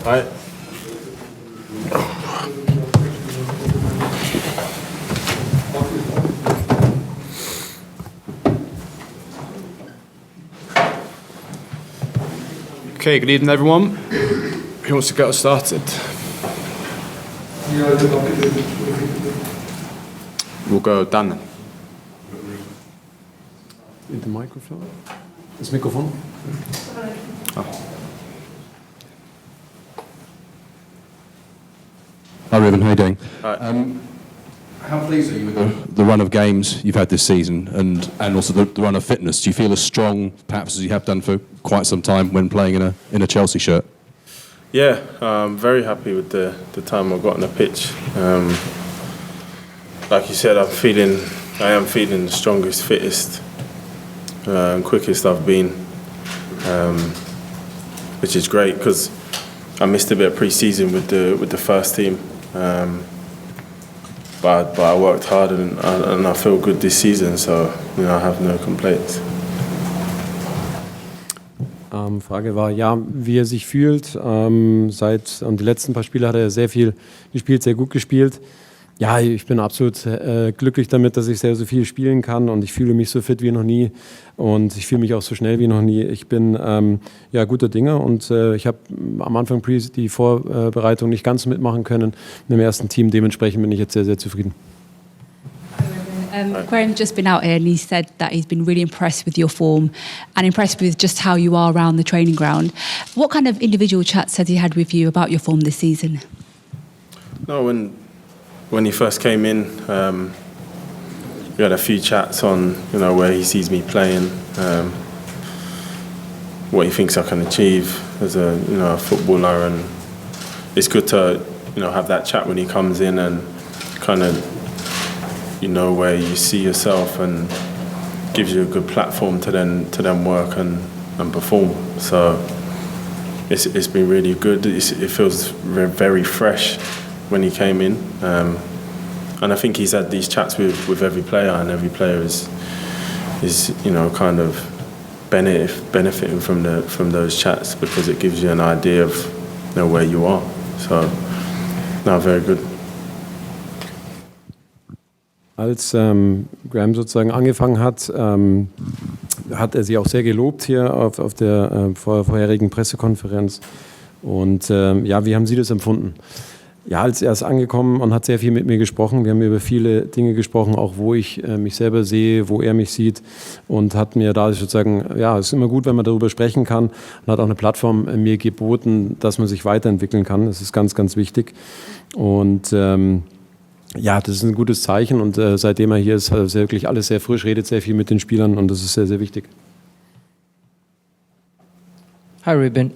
Hi. Okay, good evening everyone. Who wants to get us started? We'll go Dan. In the microphone? Das Mikrofon? Oh. Hi Ruben, how are you doing? Hi. How pleased are you with the run of games you've had this season and also the run of fitness? Do you feel as strong perhaps as you have done for quite some time when playing in a Chelsea shirt? Yeah, I'm very happy with the time I got on the pitch. Like you said, I am feeling the strongest, fittest, and quickest I've been, which is great because I missed a bit of pre-season with the first team. But I worked hard and I feel good this season, so I have no complaints. Frage war, ja, wie er sich fühlt. Und die letzten paar Spiele hat er sehr viel gespielt, sehr gut gespielt. Ja, ich bin absolut glücklich damit, dass ich sehr so viel spielen kann und ich fühle mich so fit wie noch nie und ich fühle mich auch so schnell wie noch nie. Ich bin guter Dinge und ich habe am Anfang die Vorbereitung nicht ganz mitmachen können mit dem ersten Team. Dementsprechend bin ich jetzt sehr, sehr zufrieden. Graham's just been out here and he said that he's been really impressed with your form and impressed with just how you are around the training ground. What kind of individual chats has he had with you about your form this season? No, when he first came in, we had a few chats on where he sees me playing, what he thinks I can achieve as a footballer, and it's good to have that chat when he comes in and kind of where you see yourself and gives you a good platform to then work and perform. So it's been really good. It feels very fresh when he came in, and I think he's had these chats with every player, and every player is kind of benefiting from those chats because it gives you an idea of where you are. So no, very good. Als Graham sozusagen angefangen hat, hat er sie auch sehr gelobt hier auf der vorherigen Pressekonferenz. Und wie haben Sie das empfunden? Ja, als er ist angekommen und hat sehr viel mit mir gesprochen. Wir haben über viele Dinge gesprochen, auch wo ich mich selber sehe, wo er mich sieht, und hat mir da sozusagen, es ist immer gut, wenn man darüber sprechen kann, und hat auch eine Plattform mir geboten, dass man sich weiterentwickeln kann. Das ist ganz, ganz wichtig. Und das ist ein gutes Zeichen, und seitdem er hier ist, hat er wirklich alles sehr frisch, redet sehr viel mit den Spielern, und das ist sehr, sehr wichtig. Hi Ruben.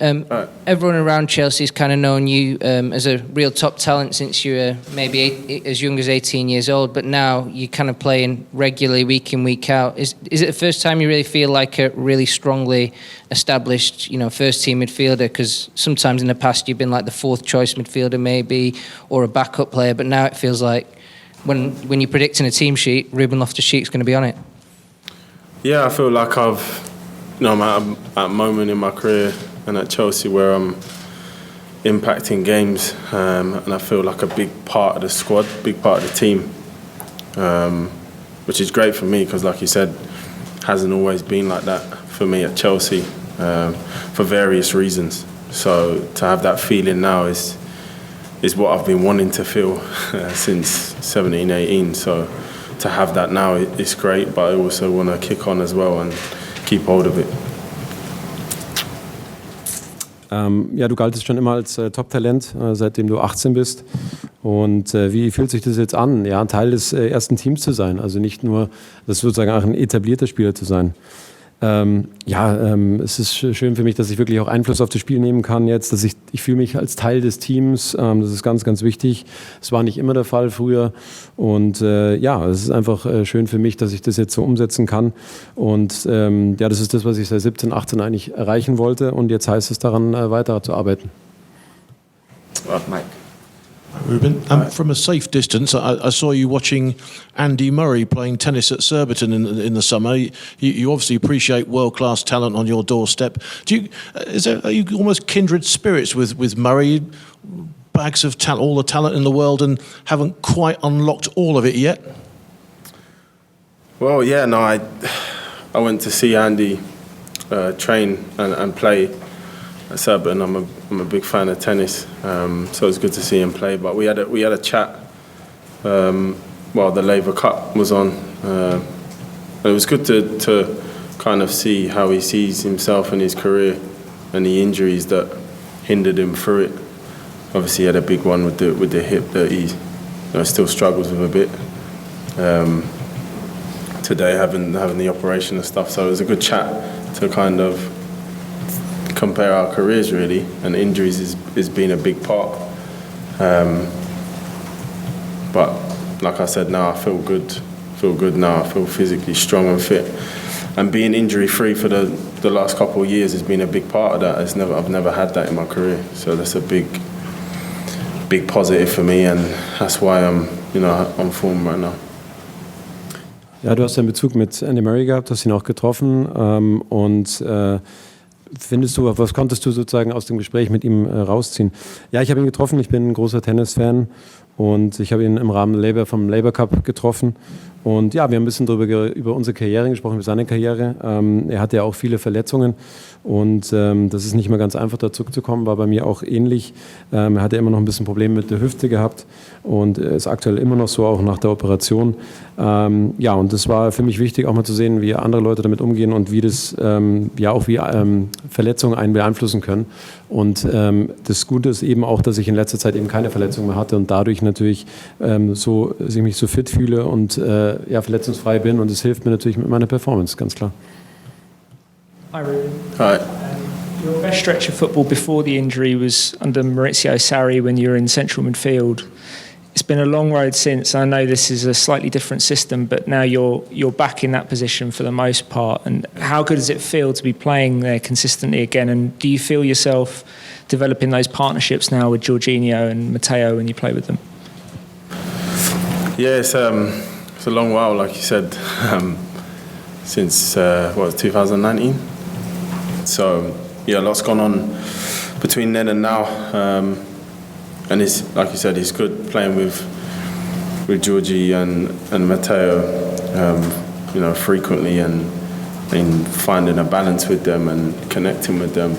Everyone around Chelsea's kind of known you as a real top talent since you were maybe as young as 18 years old, but now you're kind of playing regularly week in, week out. Is it the first time you really feel like a really strongly established, first team midfielder? Because sometimes in the past you've been like the fourth choice midfielder maybe, or a backup player, but now it feels like when you're predicting a team sheet, Ruben Loftus-Cheek's going to be on it. Yeah, I feel like I'm at a moment in my career and at Chelsea where I'm impacting games, and I feel like a big part of the squad, big part of the team, which is great for me because, like you said, hasn't always been like that for me at Chelsea for various reasons. So to have that feeling now is what I've been wanting to feel since 17, 18. So to have that now is great, but I also want to kick on as well and keep hold of it. Du galtest schon immer als Top-Talent, seitdem du 18 bist. Und wie fühlt sich das jetzt an, ein Teil des ersten Teams zu sein? Also nicht nur, das sozusagen auch ein etablierter Spieler zu sein. Es ist schön für mich, dass ich wirklich auch Einfluss auf das Spiel nehmen kann jetzt. Dass ich fühle mich als Teil des Teams. Das ist ganz, ganz wichtig. Das war nicht immer der Fall früher. Und es ist einfach schön für mich, dass ich das jetzt so umsetzen kann. Und das ist das, was ich seit 17, 18 eigentlich erreichen wollte. Und jetzt heißt es daran, weiter zu arbeiten. Mike. Ruben, from a safe distance, I saw you watching Andy Murray playing tennis at Surbiton in the summer. You obviously appreciate world-class talent on your doorstep. Are you almost kindred spirits with Murray? Bags of talent, all the talent in the world, and haven't quite unlocked all of it yet? Well, yeah, no, I went to see Andy train and play at Surbiton. I'm a big fan of tennis, so it's good to see him play. But we had a chat while the Labour Cup was on. It was good to kind of see how he sees himself and his career and the injuries that hindered him through it. Obviously, he had a big one with the hip that he still struggles with a bit. Today, having the operation and stuff, so it was a good chat to kind of compare our careers really, and injuries is being a big part. But like I said, now I feel good now. I feel physically strong and fit, and being injury free for the last couple of years has been a big part of that. I've never had that in my career, so that's a big positive for me, and that's why I'm on form right now. Ja, du hast einen Bezug mit Andy Murray gehabt, hast ihn auch getroffen und findest du, was konntest du sozusagen aus dem Gespräch mit ihm rausziehen? Ja, ich habe ihn getroffen, ich bin ein großer Tennisfan und ich habe ihn im Rahmen vom Labour Cup getroffen und ja, wir haben ein bisschen über unsere Karriere gesprochen, über seine Karriere. Er hatte ja auch viele Verletzungen und das ist nicht mehr ganz einfach, da zurückzukommen, war bei mir auch ähnlich. Er hatte immer noch ein bisschen Probleme mit der Hüfte gehabt und ist aktuell immer noch so, auch nach der Operation. Ja, und das war für mich wichtig, auch mal zu sehen, wie andere Leute damit umgehen und wie das Verletzungen einen beeinflussen können. Und das Gute ist eben auch, dass ich in letzter Zeit eben keine Verletzungen mehr hatte und dadurch natürlich ich mich so fit fühle und verletzungsfrei bin, und es hilft mir natürlich mit meiner Performance, ganz klar. Hi, Ruben. Hi. Your best stretch of football before the injury was under Maurizio Sarri when you were in central midfield. It's been a long road since. I know this is a slightly different system, but now you're back in that position for the most part. And how good does it feel to be playing there consistently again? And do you feel yourself developing those partnerships now with Jorginho and Matteo when you play with them? Yeah, it's a long while, like you said, since 2019. So yeah, a lot's gone on between then and now. And it's, like you said, it's good playing with Georgie and Matteo, frequently and finding a balance with them and connecting with them,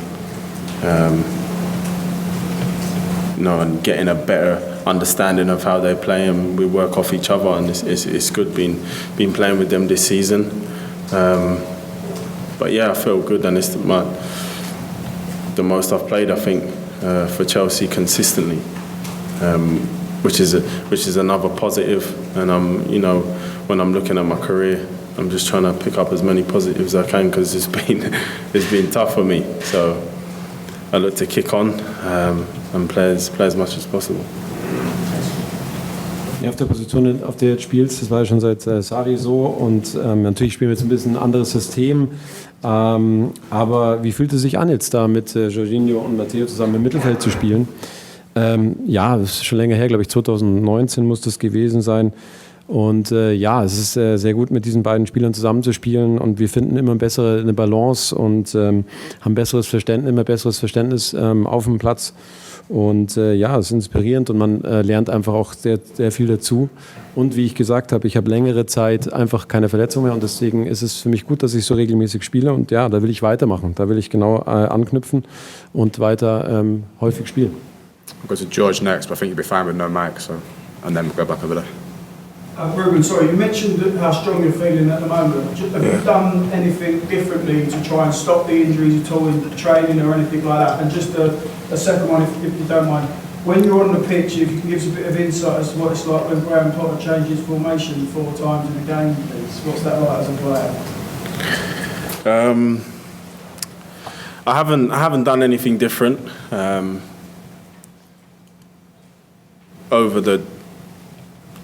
and getting a better understanding of how they play, and we work off each other, and it's good being playing with them this season. But yeah, I feel good, and it's the most I've played, I think, for Chelsea consistently. Which is another positive, and when I'm looking at my career, I'm just trying to pick up as many positives as I can, because it's been tough for me. So I look to kick on and play as much as possible. Ja, auf der Position, auf der du jetzt spielst, das war ja schon seit Sarri so, und natürlich spielen wir jetzt ein bisschen ein anderes System. Aber wie fühlt es sich an, jetzt da mit Jorginho und Matteo zusammen im Mittelfeld zu spielen? Ja, das ist schon länger her, glaube ich, 2019 muss das gewesen sein. Und es ist sehr gut, mit diesen beiden Spielern zusammenzuspielen, und wir finden immer eine Balance und haben immer besseres Verständnis auf dem Platz. Und es ist inspirierend, und man lernt einfach auch sehr, sehr viel dazu. Und wie ich gesagt habe, ich habe längere Zeit einfach keine Verletzung mehr, und deswegen ist es für mich gut, dass ich so regelmäßig spiele, und ja, da will ich weitermachen. Da will ich genau anknüpfen und weiter häufig spielen. We'll go to George next, but I think you'll be fine with no mic, and then we'll go back over there. Ruben, sorry, you mentioned how strong you're feeling at the moment. Have you done anything differently to try and stop the injuries at all in training or anything like that? And just a second one, if you don't mind. When you're on the pitch, if you can give us a bit of insight as to what it's like when Graham Potter changes formation 4 times in a game, please. What's that like as a player? I haven't done anything different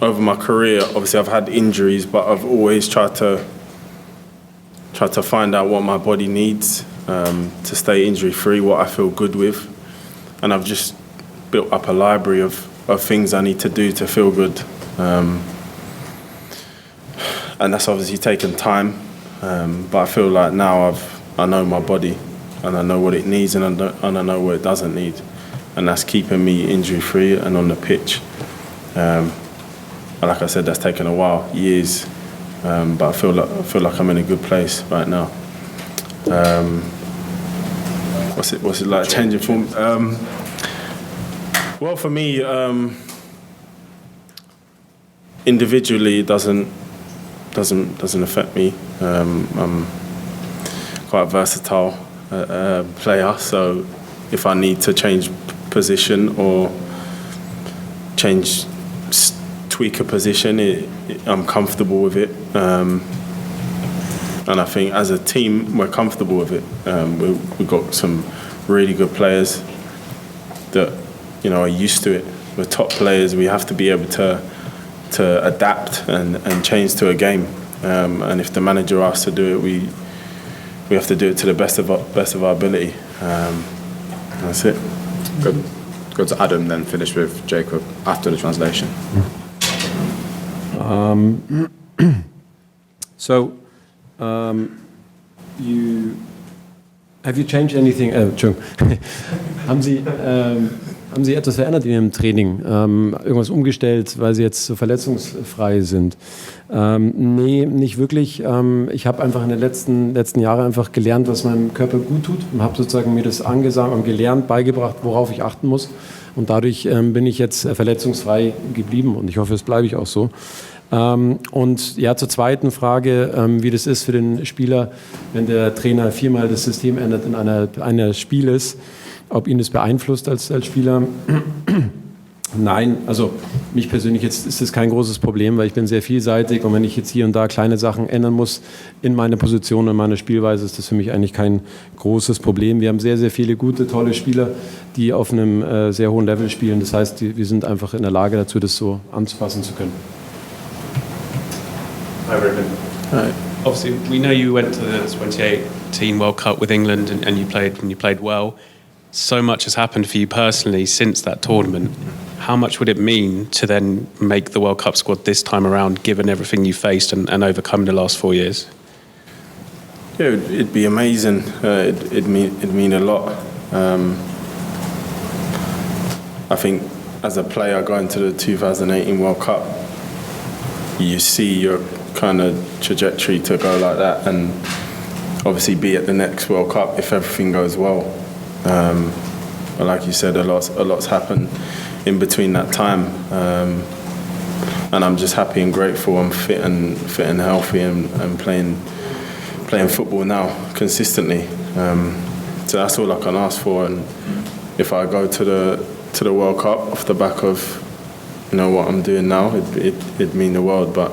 over my career. Obviously, I've had injuries, but I've always tried to find out what my body needs to stay injury free, what I feel good with, and I've just built up a library of of things I need to do to feel good. And that's obviously taken time, but I feel like now I know my body, and I know what it needs, and I know what it doesn't need, and that's keeping me injury-free and on the pitch. And like I said, that's taken a while, years, but I feel like I'm in a good place right now. What's it like changing form? Well, for me, individually, it doesn't affect me. I'm quite a versatile player, so if I need to change position or tweak a position, I'm comfortable with it. And I think as a team, we're comfortable with it. We've got some really good players that, you know, are used to it. We're top players. We have to be able to adapt and change to a game. And if the manager asks to do it, we have to do it to the best of our ability. That's it. Good. Go to Adam, then finish with Jacob after the translation. So, have you changed anything? Haben Sie etwas verändert in Ihrem Training? Irgendwas umgestellt, weil Sie jetzt so verletzungsfrei sind? Nee, nicht wirklich. Ich habe einfach in den letzten Jahren einfach gelernt, was meinem Körper gut tut, und habe sozusagen mir das angesagt und gelernt, beigebracht, worauf ich achten muss. Und dadurch bin ich jetzt verletzungsfrei geblieben, und ich hoffe, es bleibe ich auch so. Und ja, zur zweiten Frage, wie das ist für den Spieler, wenn der Trainer viermal das System ändert in einer Spieles, ob ihn das beeinflusst als Spieler. Nein, also mich persönlich jetzt ist das kein großes Problem, weil ich bin sehr vielseitig, und wenn ich jetzt hier und da kleine Sachen ändern muss in meiner Position und meiner Spielweise, ist das für mich eigentlich kein großes Problem. Wir haben sehr, sehr viele gute, tolle Spieler, die auf einem sehr hohen Level spielen. Das heißt, wir sind einfach in der Lage dazu, das so anzufassen zu können. Hi, Ruben. Hi. Obviously, we know you went to the 2018 World Cup with England, and you played well. So much has happened for you personally since that tournament. How much would it mean to then make the World Cup squad this time around, given everything you faced and overcome in the last 4 years? Yeah, it'd be amazing. It'd mean a lot. I think as a player going to the 2018 World Cup, you see your kind of trajectory to go like that, and obviously be at the next World Cup if everything goes well. But like you said, a lot's happened in between that time, and I'm just happy and grateful. I'm fit and healthy and playing football now consistently. So that's all I can ask for. And if I go to the World Cup off the back of, you know, what I'm doing now, it'd mean the world. But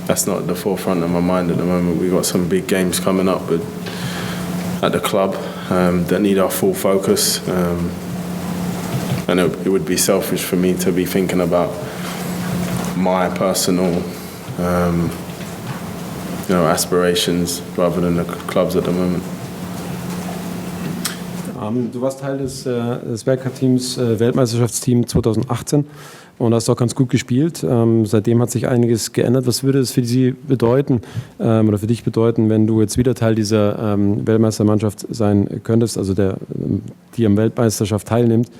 that's not at the forefront of my mind at the moment. We've got some big games coming up at the club that need our full focus. And it would be selfish for me to be thinking about my personal aspirations rather than the clubs at the moment. Du warst Teil des Weltcup-Teams, Weltmeisterschaftsteam 2018, und hast auch ganz gut gespielt. Seitdem hat sich einiges geändert. Was würde es für Sie bedeuten oder für dich bedeuten, wenn du jetzt wieder Teil dieser Weltmeistermannschaft sein könntest, also die am Weltmeisterschaft teilnimmt?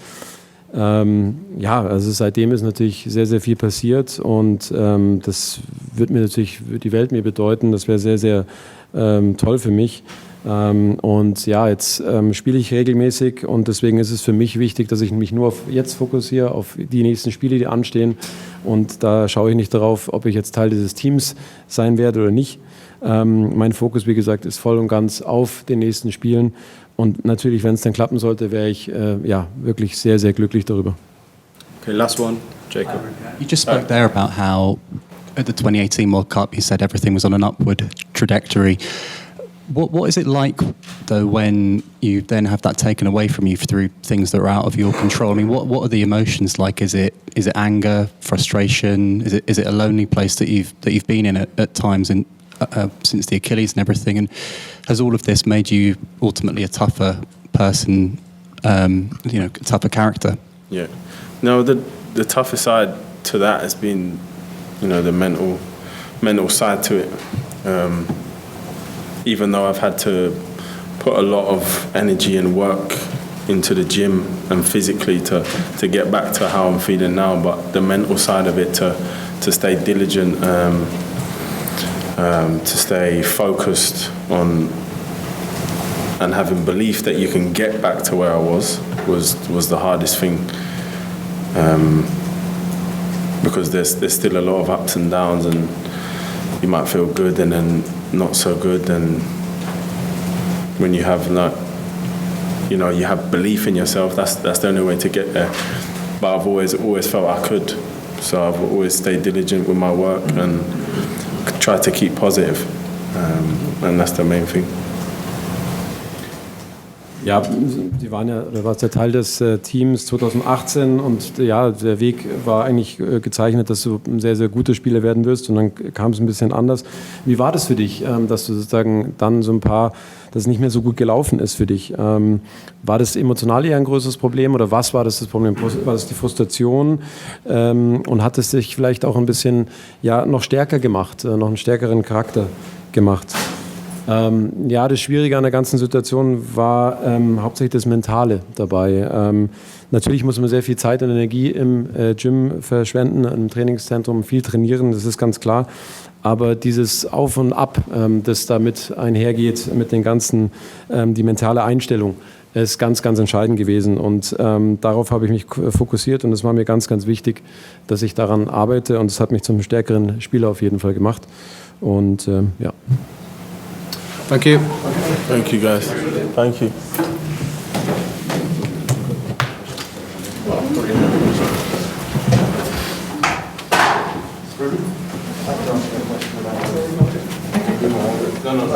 Ja, also seitdem ist natürlich sehr, sehr viel passiert, und das wird die Welt mir bedeuten. Das wäre sehr, sehr toll für mich. Und ja, jetzt spiele ich regelmäßig, und deswegen ist es für mich wichtig, dass ich mich nur auf jetzt fokussiere, auf die nächsten Spiele, die anstehen, und da schaue ich nicht darauf, ob ich jetzt Teil dieses Teams sein werde oder nicht. Mein Fokus, wie gesagt, ist voll und ganz auf den nächsten Spielen, und natürlich, wenn es dann klappen sollte, wäre ich wirklich sehr, sehr glücklich darüber. Okay, last one, Jacob. You just spoke there about how at the 2018 World Cup you said everything was on an upward trajectory. What is it like, though, when you then have that taken away from you through things that are out of your control? I mean, what are the emotions like? Is it anger, frustration? Is it a lonely place that you've been in at times and since the Achilles and everything? And has all of this made you ultimately a tougher person, a tougher character? Yeah. No, the toughest side to that has been, the mental side to it. Even though I've had to put a lot of energy and work into the gym and physically to get back to how I'm feeling now, but the mental side of it to stay diligent, to stay focused on and having belief that you can get back to where I was the hardest thing, because there's still a lot of ups and downs, and you might feel good and then not so good, and when you have you have belief in yourself, that's the only way to get there. But I've always felt I could, so I've always stayed diligent with my work and tried to keep positive, and that's the main thing. Ja, Sie waren ja, oder warst ja Teil des Teams 2018 und ja, der Weg war eigentlich gezeichnet, dass du ein sehr, sehr guter Spieler werden wirst, und dann kam es ein bisschen anders. Wie war das für dich, dass du sozusagen dann dass es nicht mehr so gut gelaufen ist für dich? War das emotional eher ein größeres Problem, oder was war das Problem? War das die Frustration, und hat es dich vielleicht auch ein bisschen noch stärker gemacht, noch einen stärkeren Charakter gemacht? Das Schwierige an der ganzen Situation war hauptsächlich das Mentale dabei. Natürlich muss man sehr viel Zeit und Energie im Gym verschwenden, im Trainingszentrum viel trainieren, das ist ganz klar. Aber dieses Auf und Ab, das damit einhergeht, mit den ganzen, die mentale Einstellung, ist ganz, ganz entscheidend gewesen. Und darauf habe ich mich fokussiert, und es war mir ganz, ganz wichtig, dass ich daran arbeite, und es hat mich zum stärkeren Spieler auf jeden Fall gemacht. Und ja. Thank you. Thank you, guys. Thank you. No,